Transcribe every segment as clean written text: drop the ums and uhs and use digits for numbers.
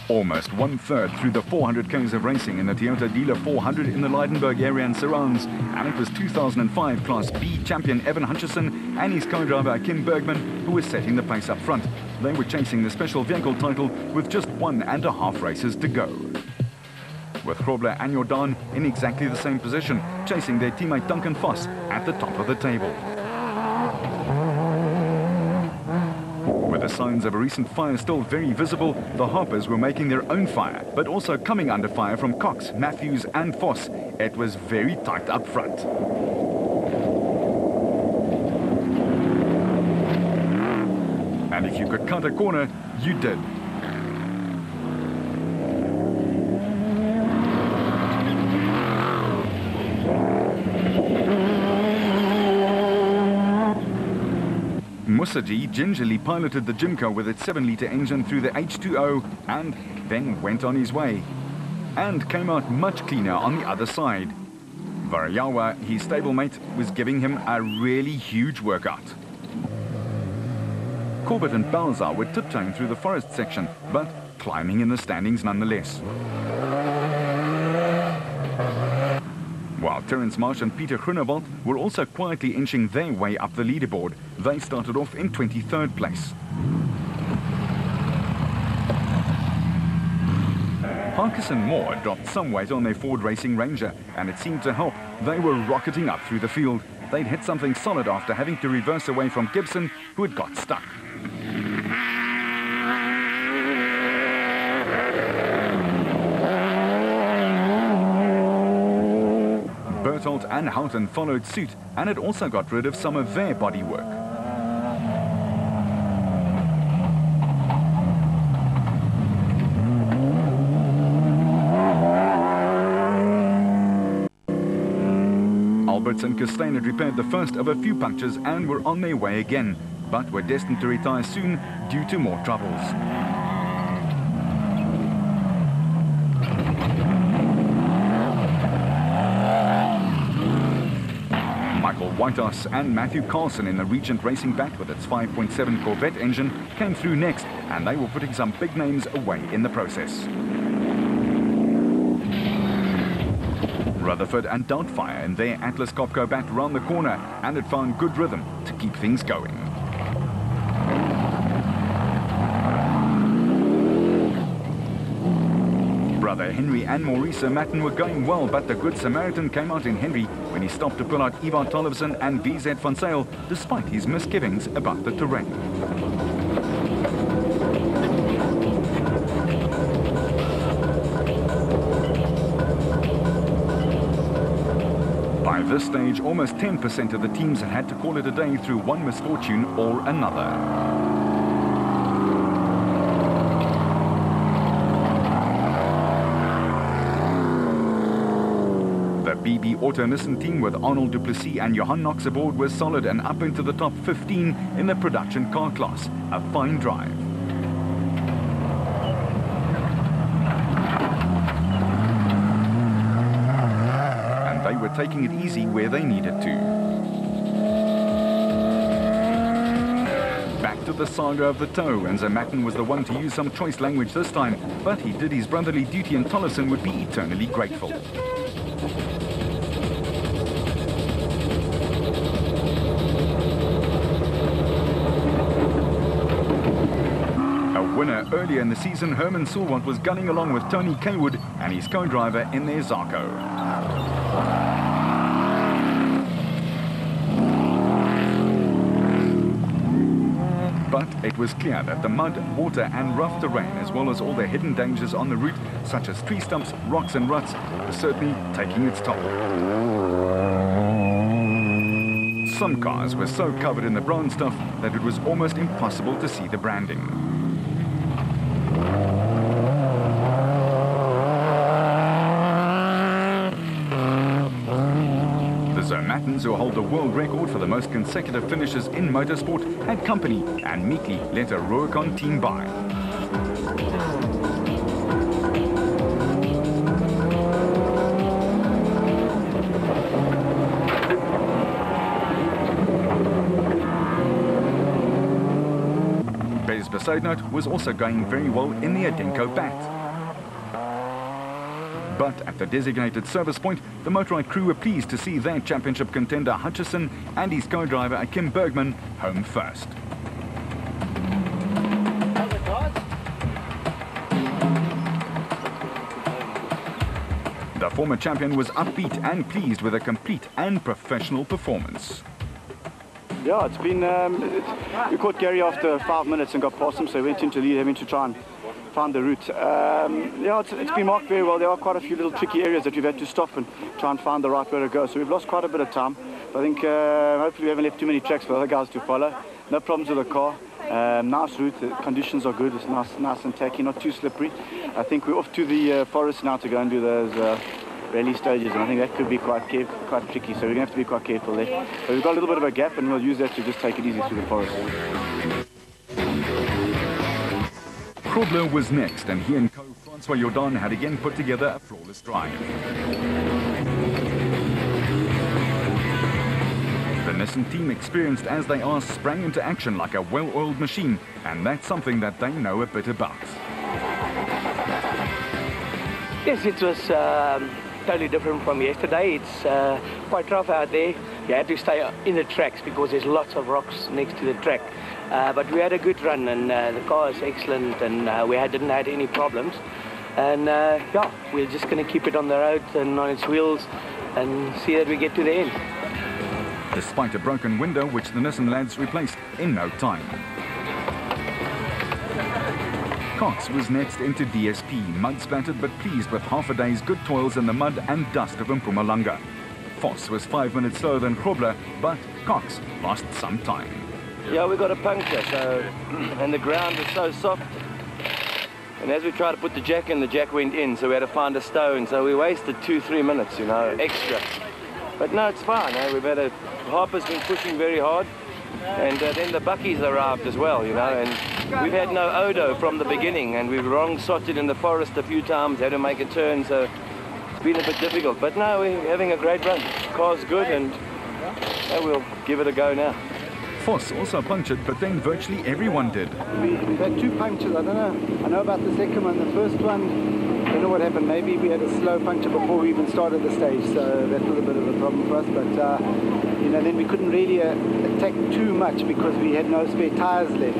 Almost one-third through the 400 k's of racing in the Toyota Dealer 400 in the Leidenburg area and surrounds, and it was 2005 Class B champion Evan Hutchison and his co-driver Kim Bergman who was setting the pace up front. They were chasing the special vehicle title with just 1.5 races to go. With Grobler and Jordan in exactly the same position, chasing their teammate Duncan Voss at the top of the table. With the signs of a recent fire still very visible, the Harpers were making their own fire, but also coming under fire from Cox, Matthews and Voss. It was very tight up front. And if you could cut a corner, you did. Musaji gingerly piloted the Jimco with its 7-litre engine through the H2O and then went on his way. And came out much cleaner on the other side. Varayawa, his stablemate, was giving him a really huge workout. Corbett and Balzar were tiptoeing through the forest section, but climbing in the standings nonetheless. While Terence Marsh and Peter Groenewald were also quietly inching their way up the leaderboard. They started off in 23rd place. Harkis and Moore dropped some weight on their Ford Racing Ranger, and it seemed to help. They were rocketing up through the field. They'd hit something solid after having to reverse away from Gibson, who had got stuck. Berthold and Houghton followed suit, and it also got rid of some of their bodywork. Alberts and Costain had repaired the first of a few punctures and were on their way again, but were destined to retire soon due to more troubles. Whitehouse and Matthew Carlson in the Regent Racing Bat with its 5.7 Corvette engine came through next, and they were putting some big names away in the process. Rutherford and Doubtfire in their Atlas Copco Bat round the corner, and it found good rhythm to keep things going. Brother Henry and Maurice Matten were going well, but the Good Samaritan came out in Henry when he stopped to pull out Ivar Tollefsen and VZ van Zyl, despite his misgivings about the terrain. By this stage, almost 10% of the teams had to call it a day through one misfortune or another. BB Auto Nissan team with Arnold Duplessis and Johan Knox aboard was solid and up into the top 15 in the production car class. A fine drive. And they were taking it easy where they needed to. Back to the saga of the toe, and Zamatin was the one to use some choice language this time, but he did his brotherly duty and Tollefsen would be eternally grateful. Winner earlier in the season, Herman Sulwant was gunning along with Tony Kaywood and his co-driver in their Zarko. But it was clear that the mud, water and rough terrain, as well as all the hidden dangers on the route, such as tree stumps, rocks and ruts, was certainly taking its toll. Some cars were so covered in the brown stuff that it was almost impossible to see the branding. Zermattens, who hold the world record for the most consecutive finishes in motorsport, had company and meekly let a Rubicon team by. The side note was also going very well in the Adenko bat. But at the designated service point, the Motorride crew were pleased to see their championship contender Hutchison and his co-driver Kim Bergman home first. The former champion was upbeat and pleased with a complete and professional performance. Yeah, it's been, we caught Gary after 5 minutes and got past him, so we went into the lead, having to try and find the route. Yeah, it's been marked very well. There are quite a few little tricky areas that we've had to stop and try and find the right way to go. So we've lost quite a bit of time. But I think hopefully we haven't left too many tracks for other guys to follow. No problems with the car. Nice route. The conditions are good. It's nice and tacky, not too slippery. I think we're off to the forest now to go and do those rally stages, and I think that could be quite tricky. So we're going to have to be quite careful there. But we've got a little bit of a gap, and we'll use that to just take it easy through the forest. Krobler was next, and he and co-Francois Jordan had again put together a flawless drive. The Nissan team, experienced as they are, sprang into action like a well-oiled machine, and that's something that they know a bit about. Yes, it was totally different from yesterday. It's quite rough out there. You had to stay in the tracks because there's lots of rocks next to the track. But we had a good run, and the car is excellent, and we didn't have any problems. And yeah, we're just going to keep it on the road and on its wheels and see that we get to the end. Despite a broken window, which the Nissan lads replaced in no time. Cox was next into DSP, mud-splattered but pleased with half a day's good toils in the mud and dust of Mpumalanga. Voss was 5 minutes slower than Krobler, but Cox lost some time. Yeah, we got a puncture, and the ground was so soft. And as we tried to put the jack in, the jack went in, so we had to find a stone. So we wasted 2-3 minutes, you know, extra. But no, it's fine. We've had Harper's been pushing very hard. And then the Buckies arrived as well, you know, and we've had no Odo from the beginning, and we've wrong-sotted in the forest a few times, had to make a turn, so it's been a bit difficult. But no, we're having a great run. The car's good, and we'll give it a go now. Voss also punctured, but then virtually everyone did. We've had 2 punctures. I don't know. I know about the second one. The first one, I don't know what happened. Maybe we had a slow puncture before we even started the stage, so that was a bit of a problem for us. But you know, then we couldn't really attack too much because we had no spare tyres left.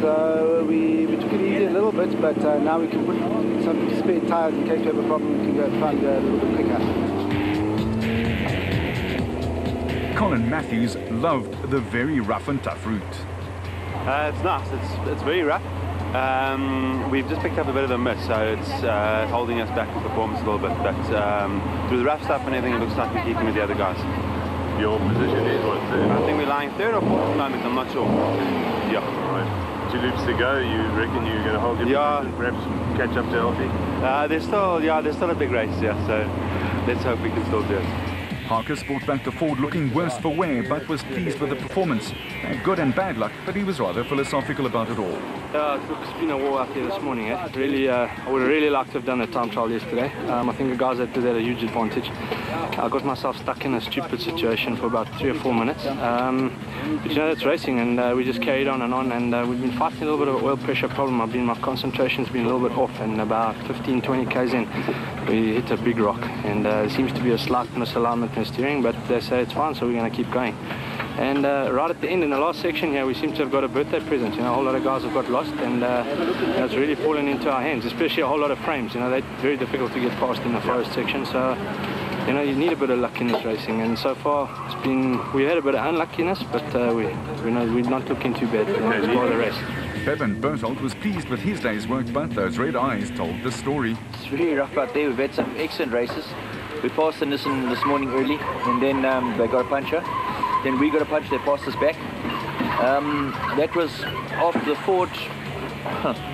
So we took it easy a little bit, but now we can put some spare tyres in case we have a problem. We can go and find a little bit quicker. Colin Matthews loved the very rough and tough route. It's nice. It's very rough. We've just picked up a bit of a miss, so it's holding us back in performance a little bit. But through the rough stuff and everything, it looks like we're keeping with the other guys. Your position is what, third? I think we're lying 3rd or 4th at the moment. I'm not sure. Yeah, right. 2 loops to go. You reckon you're going to hold your position and perhaps catch up to LT? There's still a big race, yeah. So let's hope we can still do it. Harker brought back the Ford looking worse for wear, but was pleased with the performance. Good and bad luck, but he was rather philosophical about it all. It's been a war out there this morning. Really, I would have really liked to have done a time trial yesterday. I think the guys that did had a huge advantage. I got myself stuck in a stupid situation for about 3 or 4 minutes. But you know, it's racing, and we just carried on, and we've been fighting a little bit of an oil pressure problem. My concentration's been a little bit off, and about 15-20 k's in, we hit a big rock, and there seems to be a slight misalignment in the steering, but they say it's fine, so we're going to keep going. And right at the end, in the last section here, we seem to have got a birthday present. You know, a whole lot of guys have got lost, and it's really fallen into our hands, especially a whole lot of frames. You know, they're very difficult to get past in the forest section, so you know, you need a bit of luck in this racing. And so far, we had a bit of unluckiness, but we're not looking too bad. It's part of the race. Bevan Berthold was pleased with his day's work, but those red eyes told the story. It's really rough out there. We've had some excellent races. We passed the Nissan this morning early, and then they got a puncture. Then we got a punch, they passed us back. That was after the Ford.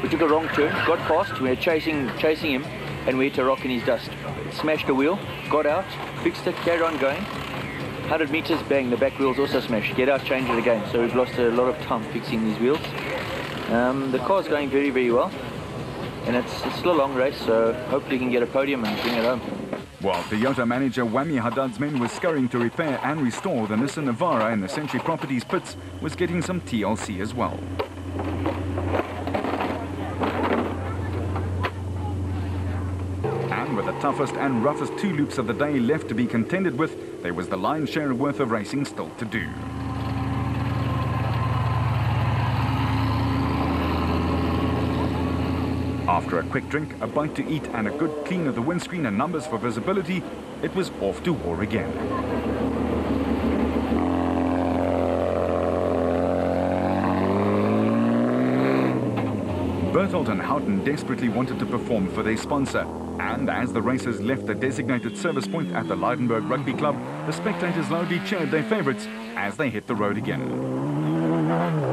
We took a wrong turn, got past, we were chasing him, and we hit a rock in his dust. Smashed the wheel, got out, fixed it, carried on going. 100 meters, bang, the back wheel's also smashed. Get out, change it again. So we've lost a lot of time fixing these wheels. The car's going very, very well. And it's still a long race, so hopefully we can get a podium and bring it home. While Toyota manager Wami Haddad's men were scurrying to repair and restore, the Nissan Navara in the Century Properties pits was getting some TLC as well. toughest and roughest 2 loops of the day left to be contended with, there was the lion's share worth of racing still to do. After a quick drink, a bite to eat and a good clean of the windscreen and numbers for visibility, it was off to war again. Berthold and Houghton desperately wanted to perform for their sponsor, and as the racers left the designated service point at the Lydenburg Rugby Club, the spectators loudly cheered their favourites as they hit the road again.